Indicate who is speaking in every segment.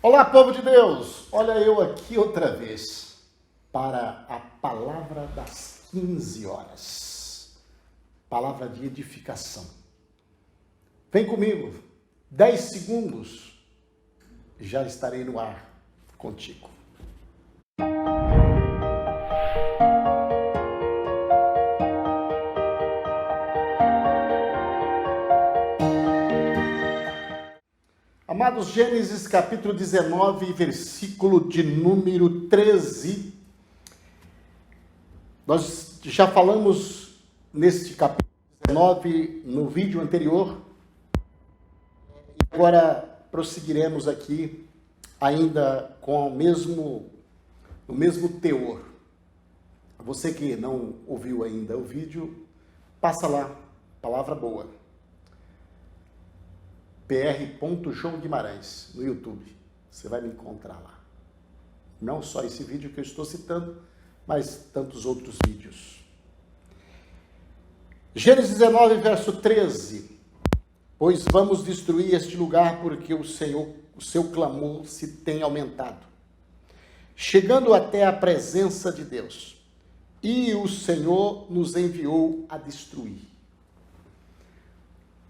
Speaker 1: Olá, povo de Deus! Olha eu aqui outra vez para a palavra das 15 horas. Palavra de edificação. Vem comigo, 10 segundos, já estarei no ar contigo. Amados, Gênesis capítulo 19, versículo de número 13. Nós já falamos neste capítulo 19 no vídeo anterior. E agora prosseguiremos aqui ainda com o mesmo teor. Você que não ouviu ainda o vídeo, passa lá, palavra boa. Pr. Guimarães, no YouTube. Você vai me encontrar lá. Não só esse vídeo que eu estou citando, mas tantos outros vídeos. Gênesis 19, verso 13. Pois vamos destruir este lugar porque o seu clamor se tem aumentado, chegando até a presença de Deus. E o Senhor nos enviou a destruir.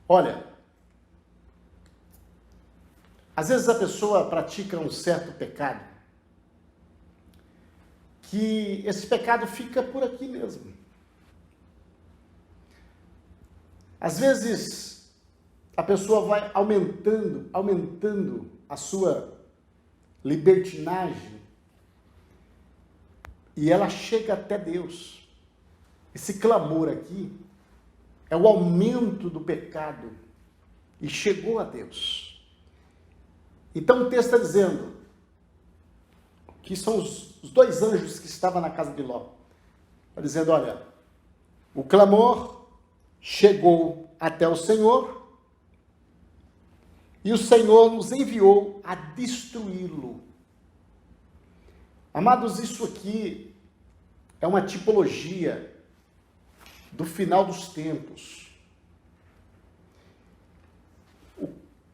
Speaker 1: Olha, às vezes a pessoa pratica um certo pecado, que esse pecado fica por aqui mesmo. Às vezes a pessoa vai aumentando a sua libertinagem e ela chega até Deus. Esse clamor aqui é o aumento do pecado e chegou a Deus. Então o texto está dizendo que são os dois anjos que estavam na casa de Ló. Está dizendo, olha, o clamor chegou até o Senhor e o Senhor nos enviou a destruí-lo. Amados, isso aqui é uma tipologia do final dos tempos.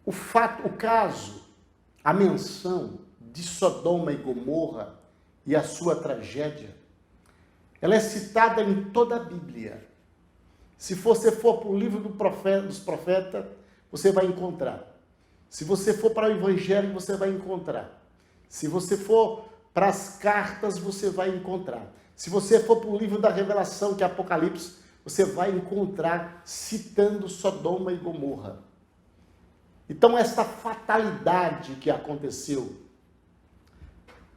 Speaker 1: O caso, a menção de Sodoma e Gomorra e a sua tragédia, ela é citada em toda a Bíblia. Se você for para o livro dos profetas, você vai encontrar. Se você for para o Evangelho, você vai encontrar. Se você for para as cartas, você vai encontrar. Se você for para o livro da Revelação, que é Apocalipse, você vai encontrar citando Sodoma e Gomorra. Então, essa fatalidade que aconteceu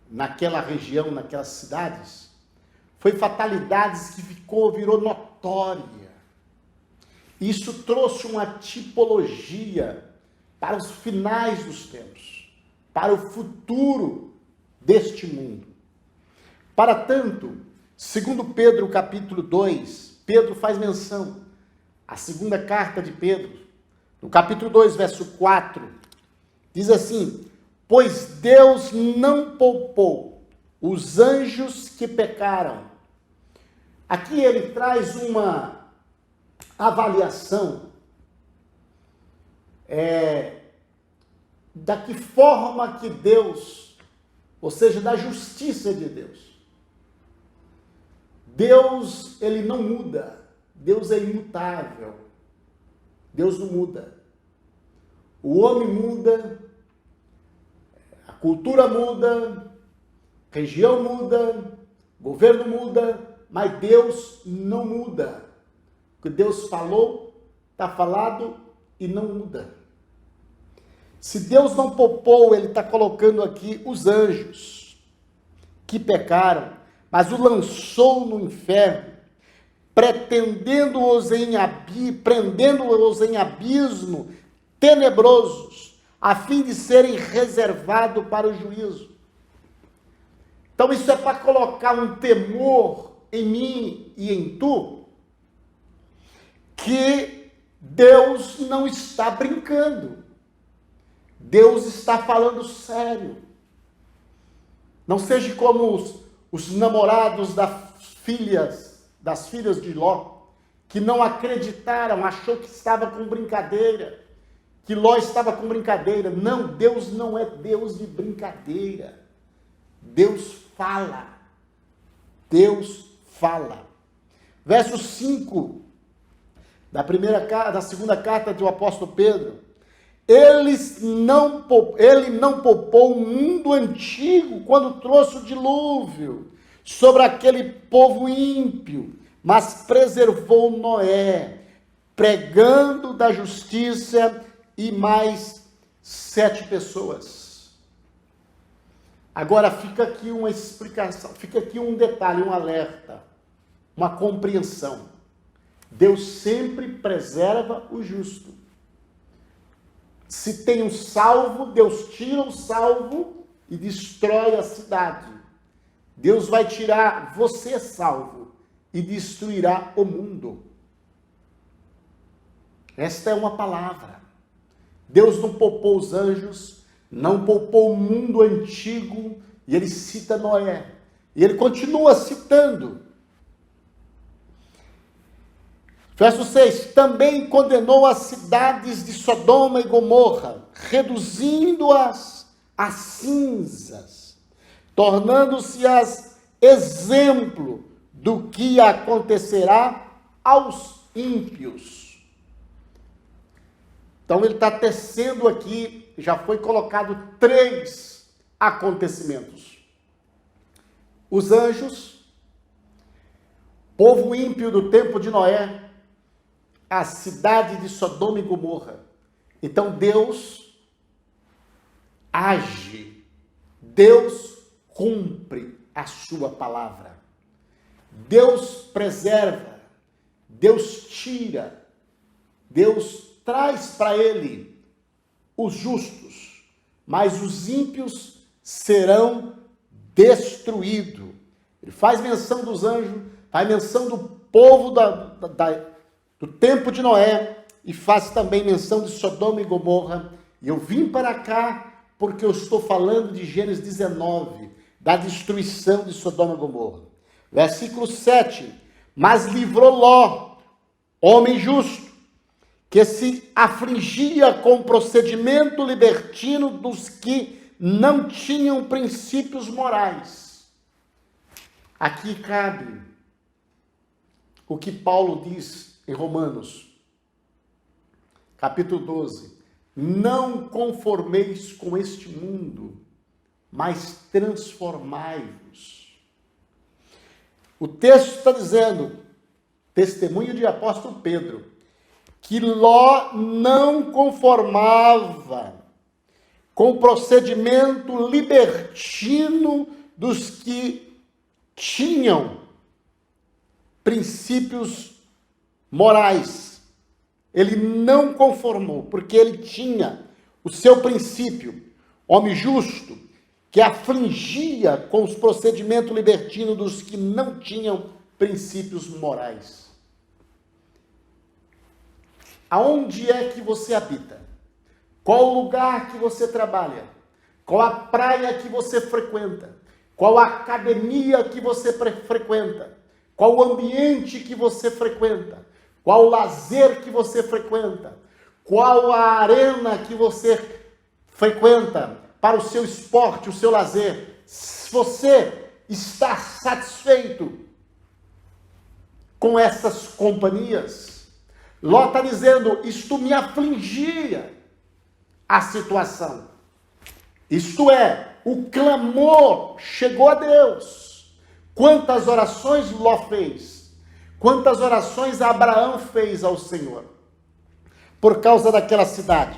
Speaker 1: naquela região, naquelas cidades, foi fatalidades que virou notória. Isso trouxe uma tipologia para os finais dos tempos, para o futuro deste mundo. Para tanto, segundo Pedro capítulo 2, Pedro faz menção, a segunda carta de Pedro, no capítulo 2, verso 4, diz assim, pois Deus não poupou os anjos que pecaram. Aqui ele traz uma avaliação da que forma que Deus, ou seja, da justiça de Deus. Deus, ele não muda. Deus é imutável. Deus não muda. O homem muda, a cultura muda, região muda, governo muda, mas Deus não muda. O que Deus falou, está falado e não muda. Se Deus não poupou, ele está colocando aqui os anjos que pecaram, mas o lançou no inferno, prendendo-os em abismo tenebrosos, a fim de serem reservados para o juízo. Então isso é para colocar um temor em mim e em tu, que Deus não está brincando. Deus está falando sério. Não seja como os namorados das filhas de Ló, que não acreditaram, achou que estava com brincadeira, que Ló estava com brincadeira. Não, Deus não é Deus de brincadeira. Deus fala. Deus fala. Verso 5 da segunda carta do apóstolo Pedro. Ele não poupou o mundo antigo quando trouxe o dilúvio sobre aquele povo ímpio, mas preservou Noé, pregando da justiça, e mais 7 pessoas. Agora fica aqui uma explicação, fica aqui um detalhe, um alerta, uma compreensão. Deus sempre preserva o justo. Se tem um salvo, Deus tira o salvo e destrói a cidade. Deus vai tirar você salvo e destruirá o mundo. Esta é uma palavra. Deus não poupou os anjos, não poupou o mundo antigo, e ele cita Noé. E ele continua citando. Verso 6, também condenou as cidades de Sodoma e Gomorra, reduzindo-as a cinzas, tornando-se-as exemplo do que acontecerá aos ímpios. Então ele está tecendo aqui, já foi colocado 3 acontecimentos. Os anjos, povo ímpio do tempo de Noé, a cidade de Sodoma e Gomorra. Então Deus age, Deus cumpre a sua palavra, Deus preserva, Deus tira, Deus traz para ele os justos, mas os ímpios serão destruídos. Ele faz menção dos anjos, faz menção do povo do tempo de Noé, e faz também menção de Sodoma e Gomorra. E eu vim para cá porque eu estou falando de Gênesis 19, da destruição de Sodoma e Gomorra. Versículo 7, mas livrou Ló, homem justo, que se afligia com o procedimento libertino dos que não tinham princípios morais. Aqui cabe o que Paulo diz em Romanos, capítulo 12, não conformeis com este mundo, mas transformai-vos. O texto está dizendo, testemunho de apóstolo Pedro, que Ló não conformava com o procedimento libertino dos que tinham princípios morais. Ele não conformou, porque ele tinha o seu princípio, homem justo, que afligia com os procedimentos libertinos dos que não tinham princípios morais. Aonde é que você habita? Qual o lugar que você trabalha? Qual a praia que você frequenta? Qual a academia que você frequenta? Qual o ambiente que você frequenta? Qual o lazer que você frequenta? Qual a arena que você frequenta para o seu esporte, o seu lazer? Se você está satisfeito com essas companhias? Ló está dizendo, isto me afligia a situação. Isto é, o clamor chegou a Deus. Quantas orações Ló fez? Quantas orações Abraão fez ao Senhor? Por causa daquela cidade.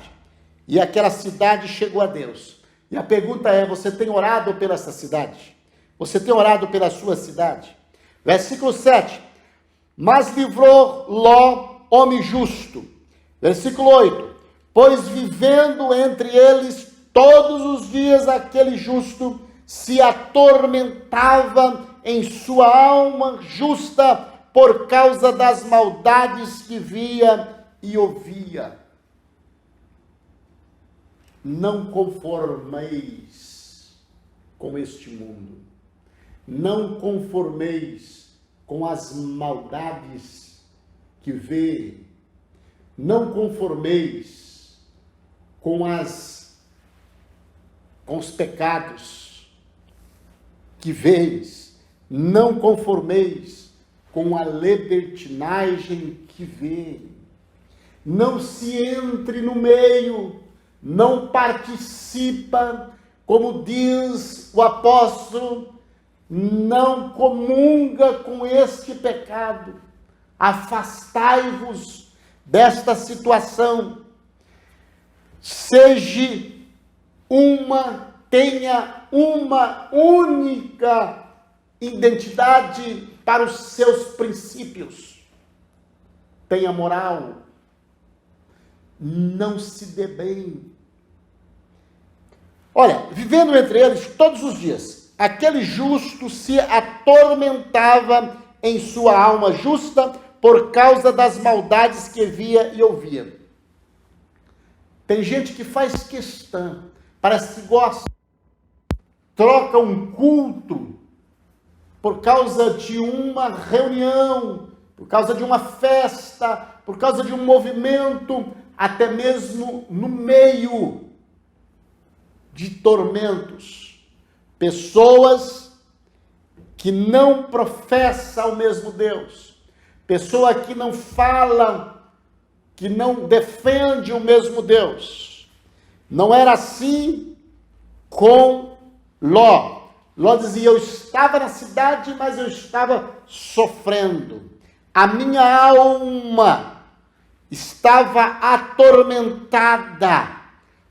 Speaker 1: E aquela cidade chegou a Deus. E a pergunta é, você tem orado pela essa cidade? Você tem orado pela sua cidade? Versículo 7. Mas livrou Ló, homem justo. Versículo 8. Pois vivendo entre eles todos os dias aquele justo se atormentava em sua alma justa por causa das maldades que via e ouvia. Não conformeis com este mundo. Não conformeis com as maldades que vê. Não conformeis com os pecados que veis, não conformeis com a libertinagem que veio. Não se entre no meio, não participa, como diz o apóstolo, não comunga com este pecado. Afastai-vos desta situação. Tenha uma única identidade para os seus princípios. Tenha moral. Não se dê bem. Olha, vivendo entre eles todos os dias, aquele justo se atormentava em sua alma justa por causa das maldades que via e ouvia. Tem gente que faz questão, parece que gosta, troca um culto por causa de uma reunião, por causa de uma festa, por causa de um movimento, até mesmo no meio de tormentos. Pessoas que não professam o mesmo Deus, pessoa que não fala, que não defende o mesmo Deus. Não era assim com Ló. Ló dizia: eu estava na cidade, mas eu estava sofrendo. A minha alma estava atormentada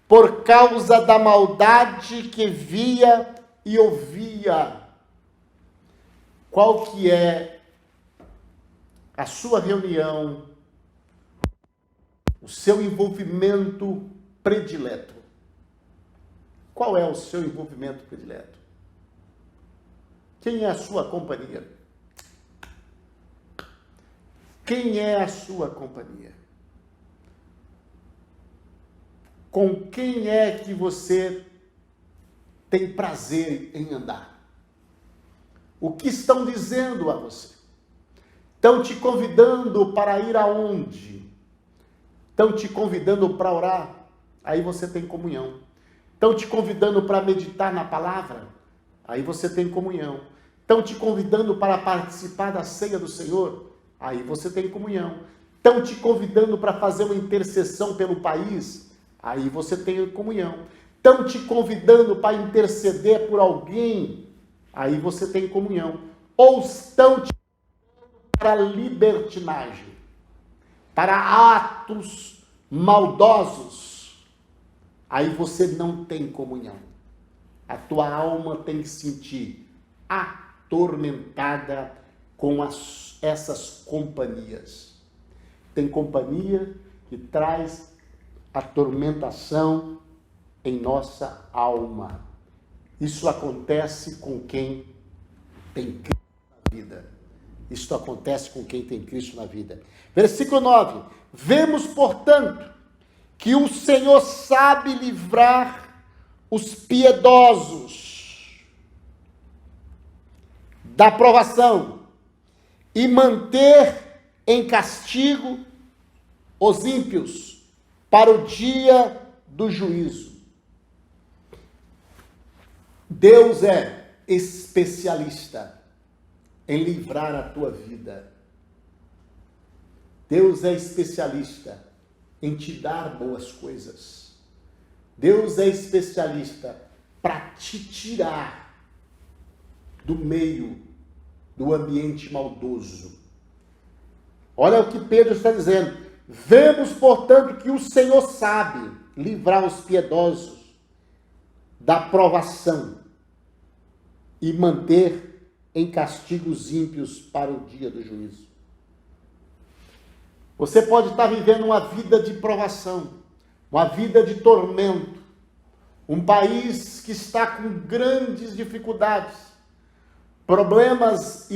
Speaker 1: por causa da maldade que via e ouvia. Qual que é a sua reunião, o seu envolvimento predileto? Qual é o seu envolvimento predileto? Quem é a sua companhia? Quem é a sua companhia? Com quem é que você tem prazer em andar? O que estão dizendo a você? Estão te convidando para ir aonde? Estão te convidando para orar? Aí você tem comunhão. Estão te convidando para meditar na palavra? Aí você tem comunhão. Estão te convidando para participar da ceia do Senhor? Aí você tem comunhão. Estão te convidando para fazer uma intercessão pelo país? Aí você tem comunhão. Estão te convidando para interceder por alguém? Aí você tem comunhão. Ou estão te convidando para libertinagem, para atos maldosos? Aí você não tem comunhão. A tua alma tem que se sentir atormentada com essas companhias. Tem companhia que traz atormentação em nossa alma. Isso acontece com quem tem Cristo na vida. Isso acontece com quem tem Cristo na vida. Versículo 9. Vemos, portanto, que o Senhor sabe livrar os piedosos da provação e manter em castigo os ímpios para o dia do juízo. Deus é especialista em livrar a tua vida. Deus é especialista em te dar boas coisas. Deus é especialista para te tirar do meio do ambiente maldoso. Olha o que Pedro está dizendo. Vemos, portanto, que o Senhor sabe livrar os piedosos da provação e manter em castigo os ímpios para o dia do juízo. Você pode estar vivendo uma vida de provação, uma vida de tormento, um país que está com grandes dificuldades, problemas,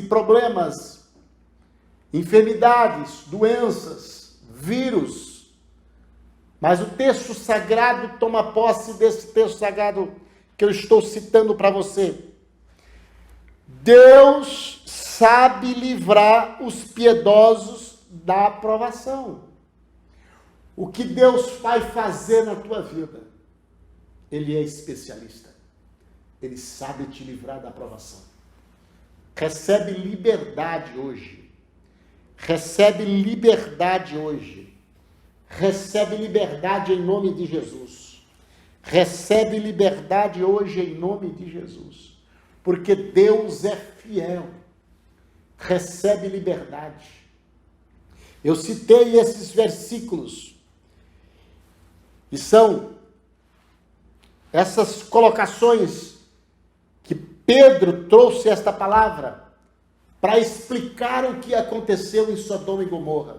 Speaker 1: enfermidades, doenças, vírus. Mas o texto sagrado toma posse desse texto sagrado que eu estou citando para você. Deus sabe livrar os piedosos da provação. O que Deus vai fazer na tua vida, Ele é especialista. Ele sabe te livrar da provação. Recebe liberdade hoje. Recebe liberdade hoje. Recebe liberdade em nome de Jesus. Recebe liberdade hoje em nome de Jesus. Porque Deus é fiel. Recebe liberdade. Eu citei esses versículos. E são essas colocações que Pedro trouxe esta palavra para explicar o que aconteceu em Sodoma e Gomorra.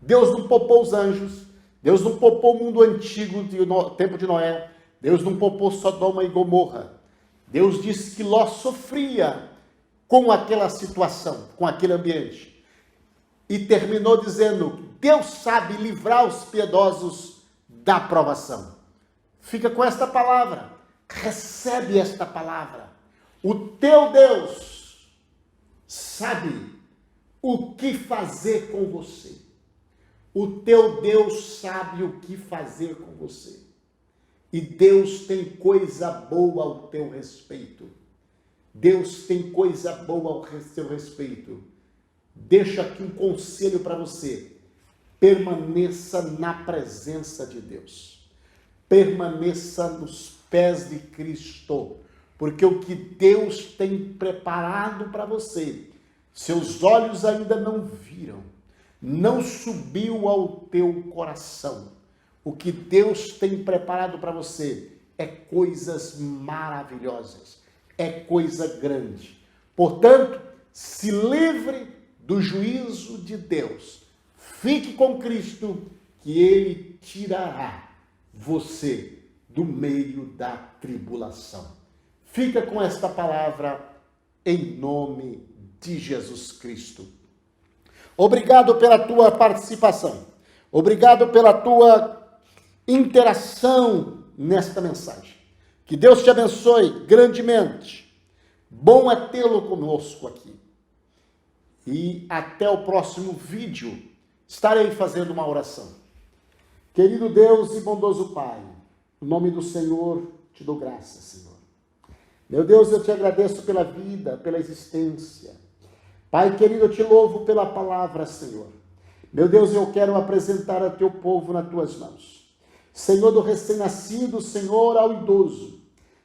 Speaker 1: Deus não poupou os anjos, Deus não poupou o mundo antigo do tempo de Noé, Deus não poupou Sodoma e Gomorra. Deus disse que Ló sofria com aquela situação, com aquele ambiente. E terminou dizendo: Deus sabe livrar os piedosos da provação. Fica com esta palavra, recebe esta palavra. O teu Deus sabe o que fazer com você. O teu Deus sabe o que fazer com você. E Deus tem coisa boa ao teu respeito. Deus tem coisa boa ao teu respeito. Deixa aqui um conselho para você. Permaneça na presença de Deus. Permaneça nos pés de Cristo. Porque o que Deus tem preparado para você, seus olhos ainda não viram, não subiu ao teu coração. O que Deus tem preparado para você é coisas maravilhosas, é coisa grande. Portanto, se livre do juízo de Deus. Fique com Cristo, que Ele tirará você do meio da tribulação. Fica com esta palavra em nome de Jesus Cristo. Obrigado pela tua participação. Obrigado pela tua interação nesta mensagem. Que Deus te abençoe grandemente. Bom é tê-lo conosco aqui. E até o próximo vídeo estarei fazendo uma oração. Querido Deus e bondoso Pai, em nome do Senhor te dou graças, Senhor. Meu Deus, eu te agradeço pela vida, pela existência. Pai querido, eu te louvo pela palavra, Senhor. Meu Deus, eu quero apresentar a teu povo nas tuas mãos. Senhor, do recém-nascido, Senhor, ao idoso.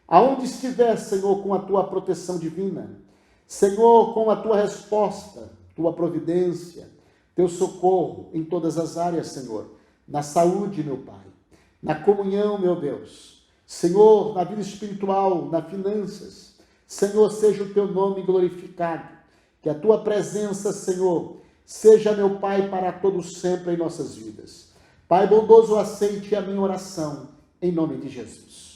Speaker 1: Aonde estiver, Senhor, com a tua proteção divina. Senhor, com a tua resposta, tua providência, teu socorro em todas as áreas, Senhor. Na saúde, meu Pai. Na comunhão, meu Deus. Senhor, na vida espiritual, nas finanças. Senhor, seja o teu nome glorificado. Que a tua presença, Senhor, seja, meu Pai, para todos sempre em nossas vidas. Pai bondoso, aceite a minha oração, em nome de Jesus.